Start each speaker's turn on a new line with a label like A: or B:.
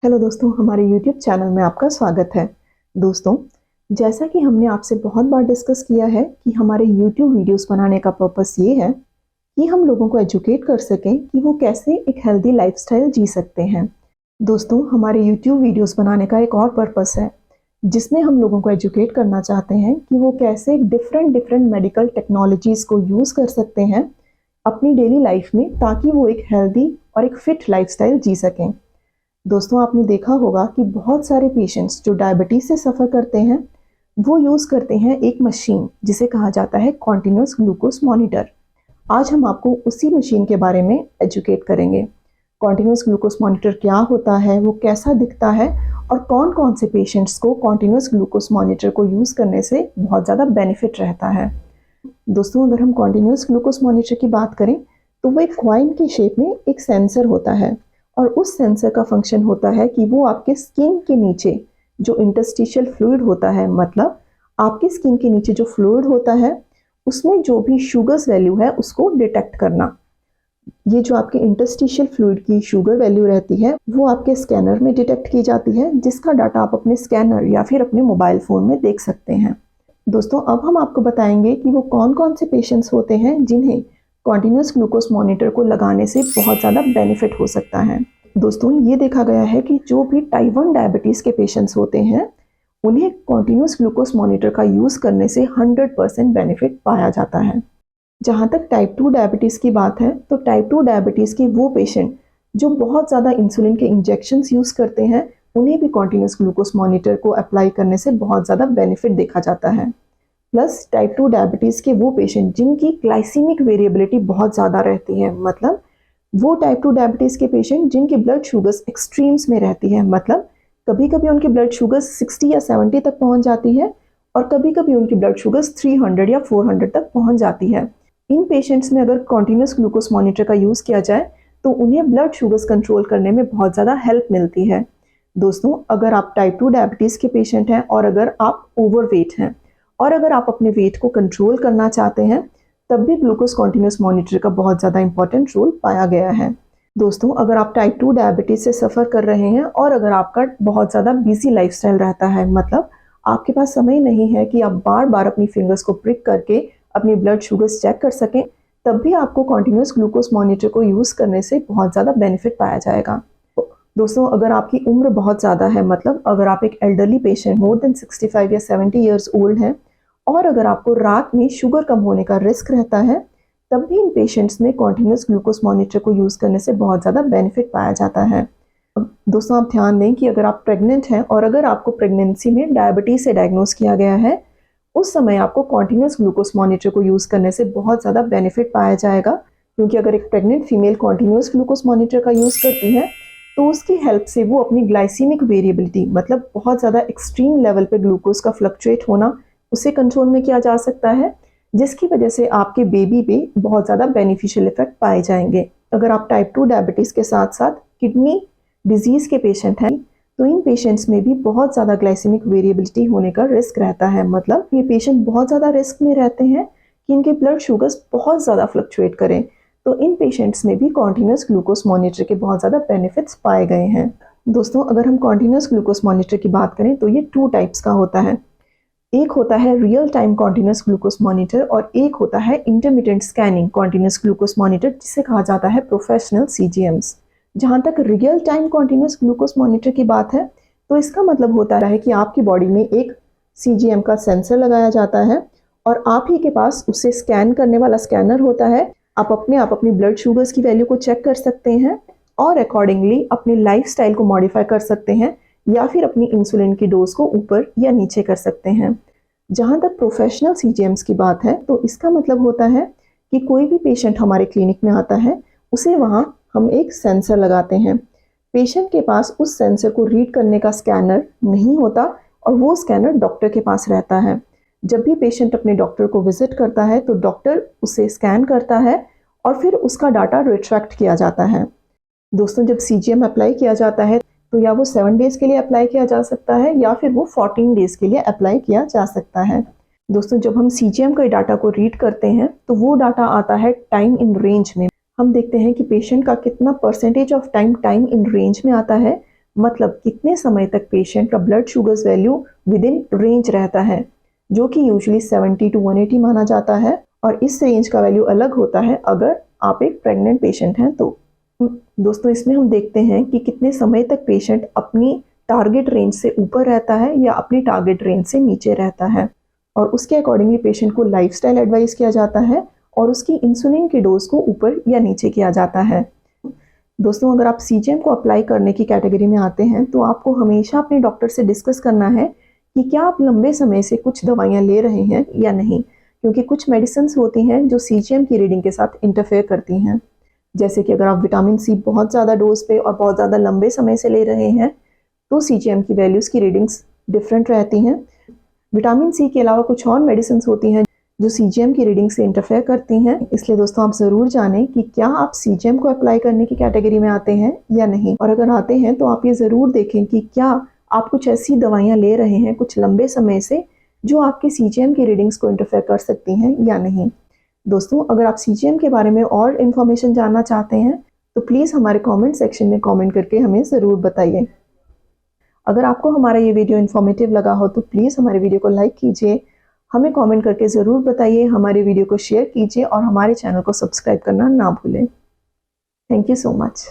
A: Hello दोस्तों, हमारे YouTube channel में आपका स्वागत है। दोस्तों, जैसा कि हमने आपसे बहुत बार डिस्कस किया है कि हमारे YouTube वीडियोस बनाने का पर्पस ये है कि हम लोगों को एजुकेट कर सकें कि वो कैसे एक हेल्दी लाइफस्टाइल जी सकते हैं। दोस्तों, हमारे YouTube वीडियोस बनाने का एक और पर्पस है जिसमें हम लोगों को एजुकेट करना चाहते हैं कि वो कैसे डिफरेंट मेडिकल टेक्नोलॉजीज़ को यूज़ कर सकते हैं अपनी डेली लाइफ में, ताकि वो एक हेल्दी और एक फिट लाइफस्टाइल जी सकें। दोस्तों, आपने देखा होगा कि बहुत सारे पेशेंट्स जो डायबिटीज़ से सफ़र करते हैं वो यूज़ करते हैं एक मशीन जिसे कहा जाता है कॉन्टिन्यूस ग्लूकोज मॉनिटर। आज हम आपको उसी मशीन के बारे में एजुकेट करेंगे। कॉन्टिन्यूस ग्लूकोज मॉनिटर क्या होता है, वो कैसा दिखता है और कौन कौन से पेशेंट्स को कॉन्टिन्यूस ग्लूकोज मॉनिटर को यूज़ करने से बहुत ज़्यादा बेनिफिट रहता है। दोस्तों, अगर हम कॉन्टिन्यूस ग्लूकोज मॉनिटर की बात करें तो वो एक कॉइन की शेप में एक सेंसर होता है और उस सेंसर का फंक्शन होता है कि वो आपके स्किन के नीचे जो इंटरस्टिशियल फ्लूइड होता है, मतलब आपकी स्किन के नीचे जो फ्लूइड होता है उसमें जो भी शुगर्स वैल्यू है उसको डिटेक्ट करना। ये जो आपके इंटरस्टिशियल फ्लूइड की शुगर वैल्यू रहती है वो आपके स्कैनर में डिटेक्ट की जाती है, जिसका डाटा आप अपने स्कैनर या फिर अपने मोबाइल फ़ोन में देख सकते हैं। दोस्तों, अब हम आपको बताएंगे कि वो कौन कौन से पेशेंट्स होते हैं जिन्हें कॉन्टिन्यूस ग्लूकोज मॉनिटर को लगाने से बहुत ज़्यादा बेनिफिट हो सकता है। दोस्तों, ये देखा गया है कि जो भी टाइप 1 डायबिटीज़ के पेशेंट्स होते हैं उन्हें कॉन्टिन्यूस ग्लूकोज मॉनिटर का यूज़ करने से 100% बेनिफिट पाया जाता है। जहाँ तक टाइप 2 डायबिटीज़ की बात है तो टाइप 2 डायबिटीज़ के वो पेशेंट जो बहुत ज़्यादा इंसुलिन के इंजेक्शंस यूज़ करते हैं उन्हें भी कॉन्टिन्यूस ग्लूकोज मॉनिटर को अप्लाई करने से बहुत ज़्यादा बेनिफिट देखा जाता है। प्लस टाइप 2 डायबिटीज़ के वो पेशेंट जिनकी ग्लाइसीमिक वेरिएबिलिटी बहुत ज़्यादा रहती है, मतलब वो टाइप 2 डायबिटीज़ के पेशेंट जिनकी ब्लड शुगर्स एक्सट्रीम्स में रहती है, मतलब कभी कभी उनकी ब्लड शुगर्स 60 या 70 तक पहुंच जाती है और कभी कभी उनकी ब्लड शुगर्स 300 या 400 तक पहुंच जाती है। इन पेशेंट्स में अगर कॉन्टिन्यूस ग्लूकोज मॉनिटर का यूज़ किया जाए तो उन्हें ब्लड शुगर्स कंट्रोल करने में बहुत ज़्यादा हेल्प मिलती है। दोस्तों, अगर आप टाइप 2 डायबिटीज़ के पेशेंट हैं और अगर आप ओवरवेट हैं और अगर आप अपने वेट को कंट्रोल करना चाहते हैं तब भी ग्लूकोज कॉन्टिन्यूस मॉनिटर का बहुत ज़्यादा इंपॉर्टेंट रोल पाया गया है। दोस्तों, अगर आप टाइप 2 डायबिटीज़ से सफ़र कर रहे हैं और अगर आपका बहुत ज़्यादा बिजी लाइफस्टाइल रहता है, मतलब आपके पास समय नहीं है कि आप बार बार अपनी फिंगर्स को प्रिक करके अपनी ब्लड शुगर्स चेक कर सकें, तब भी आपको कॉन्टिन्यूस ग्लूकोज मॉनिटर को यूज़ करने से बहुत ज़्यादा बेनिफिट पाया जाएगा। दोस्तों, अगर आपकी उम्र बहुत ज़्यादा है, मतलब अगर आप एक एल्डरली पेशेंट मोर देन 65 या 70 ईयर्स ओल्ड हैं और अगर आपको रात में शुगर कम होने का रिस्क रहता है, तब भी इन पेशेंट्स में कॉन्टिन्यूस ग्लूकोज मॉनिटर को यूज़ करने से बहुत ज़्यादा बेनिफिट पाया जाता है। दोस्तों, आप ध्यान दें कि अगर आप प्रेग्नेंट हैं और अगर आपको प्रेगनेंसी में डायबिटीज़ से डायग्नोस किया गया है, उस समय आपको कॉन्टिन्यूस ग्लूकोज मॉनिटर को यूज़ करने से बहुत ज़्यादा बेनिफिट पाया जाएगा, क्योंकि अगर एक pregnant female continuous glucose monitor का यूज़ करती है तो उसकी हेल्प से वो अपनी ग्लाइसीमिक वेरिएबिलिटी, मतलब बहुत ज़्यादा एक्सट्रीम लेवल पे ग्लूकोज का फ्लक्चुएट होना, उसे कंट्रोल में किया जा सकता है, जिसकी वजह से आपके बेबी पे बहुत ज़्यादा बेनिफिशियल इफेक्ट पाए जाएंगे। अगर आप टाइप 2 डायबिटीज़ के साथ साथ किडनी डिजीज़ के पेशेंट हैं तो इन पेशेंट्स में भी बहुत ज़्यादा ग्लाइसेमिक वेरिएबिलिटी होने का रिस्क रहता है, मतलब ये पेशेंट बहुत ज़्यादा रिस्क में रहते हैं कि इनके ब्लड शुगर्स बहुत ज़्यादा फ्लक्चुएट करें। तो इन पेशेंट्स में भी कॉन्टिन्यूस ग्लूकोज मॉनिटर के बहुत ज़्यादा बेनिफिट्स पाए गए हैं। दोस्तों, अगर हम कॉन्टिन्यूस ग्लूकोज मॉनिटर की बात करें तो ये 2 टाइप्स का होता है। एक होता है real time continuous glucose monitor और एक होता है intermittent scanning continuous glucose monitor, जिसे कहा जाता है प्रोफेशनल CGMs। जहाँ तक real time continuous glucose monitor की बात है तो इसका मतलब होता है कि आपकी बॉडी में एक CGM का सेंसर लगाया जाता है और आप ही के पास उसे स्कैन करने वाला स्कैनर होता है। आप अपनी ब्लड शुगर्स की वैल्यू को चेक कर सकते हैं और अकॉर्डिंगली अपनी लाइफस्टाइल को मॉडिफाई कर सकते हैं या फिर अपनी इंसुलिन की डोज को ऊपर या नीचे कर सकते हैं। जहाँ तक प्रोफेशनल CGMs की बात है तो इसका मतलब होता है कि कोई भी पेशेंट हमारे क्लिनिक में आता है, उसे वहाँ हम एक सेंसर लगाते हैं। पेशेंट के पास उस सेंसर को रीड करने का स्कैनर नहीं होता और वो स्कैनर डॉक्टर के पास रहता है। जब भी पेशेंट अपने डॉक्टर को विजिट करता है तो डॉक्टर उसे स्कैन करता है और फिर उसका डाटा रिट्रैक्ट किया जाता है। दोस्तों, जब CGM अप्लाई किया जाता है तो या वो 7 डेज़ के लिए अप्लाई किया जा सकता है या फिर वो 14 डेज़ के लिए अप्लाई किया जा सकता है। दोस्तों, जब हम CGM के डाटा को रीड करते हैं तो वो डाटा आता है टाइम इन रेंज में। हम देखते हैं कि पेशेंट का कितना percentage of time in range में आता है, मतलब कितने समय तक पेशेंट का blood sugars value with in range रहता है, जो कि यूजुअली 70 to 180 माना जाता है। और इस रेंज का वैल्यू अलग होता है अगर आप एक प्रेग्नेंट पेशेंट हैं तो। दोस्तों इसमें हम देखते हैं कि कितने समय तक पेशेंट अपनी टारगेट रेंज से ऊपर रहता है या अपनी टारगेट रेंज से नीचे रहता है, और उसके अकॉर्डिंगली पेशेंट को लाइफस्टाइल एडवाइस किया जाता है और उसकी इंसुलिन की डोज को ऊपर या नीचे किया जाता है। दोस्तों अगर आप सीजीएम को अप्लाई करने की कैटेगरी में आते हैं तो आपको हमेशा अपने डॉक्टर से डिस्कस करना है कि क्या आप लंबे समय से कुछ दवाइयाँ ले रहे हैं या नहीं, क्योंकि कुछ मेडिसिन होती हैं जो सीजीएम की रीडिंग के साथ इंटरफेयर करती हैं। जैसे कि अगर आप विटामिन सी बहुत ज़्यादा डोज पे और बहुत ज़्यादा लंबे समय से ले रहे हैं तो सीजीएम की वैल्यूज़ की रीडिंग्स डिफरेंट रहती हैं। विटामिन सी के अलावा कुछ और मेडिसिन होती हैं जो सीजीएम की रीडिंग से इंटरफेयर करती हैं। इसलिए दोस्तों आप ज़रूर जानें कि क्या आप सीजीएम को अप्लाई करने की कैटेगरी में आते हैं या नहीं, और अगर आते हैं तो आप ये ज़रूर देखें कि क्या आप कुछ ऐसी दवाइयाँ ले रहे हैं कुछ लंबे समय से जो आपके सीजीएम की रीडिंग्स को इंटरफेयर कर सकती हैं या नहीं। दोस्तों अगर आप सीजीएम के बारे में और इन्फॉर्मेशन जानना चाहते हैं तो प्लीज़ हमारे कमेंट सेक्शन में कमेंट करके हमें ज़रूर बताइए। अगर आपको हमारा ये वीडियो इन्फॉर्मेटिव लगा हो तो प्लीज़ हमारे वीडियो को लाइक कीजिए, हमें कमेंट करके ज़रूर बताइए, हमारे वीडियो को शेयर कीजिए और हमारे चैनल को सब्सक्राइब करना ना भूलें। Thank you so much.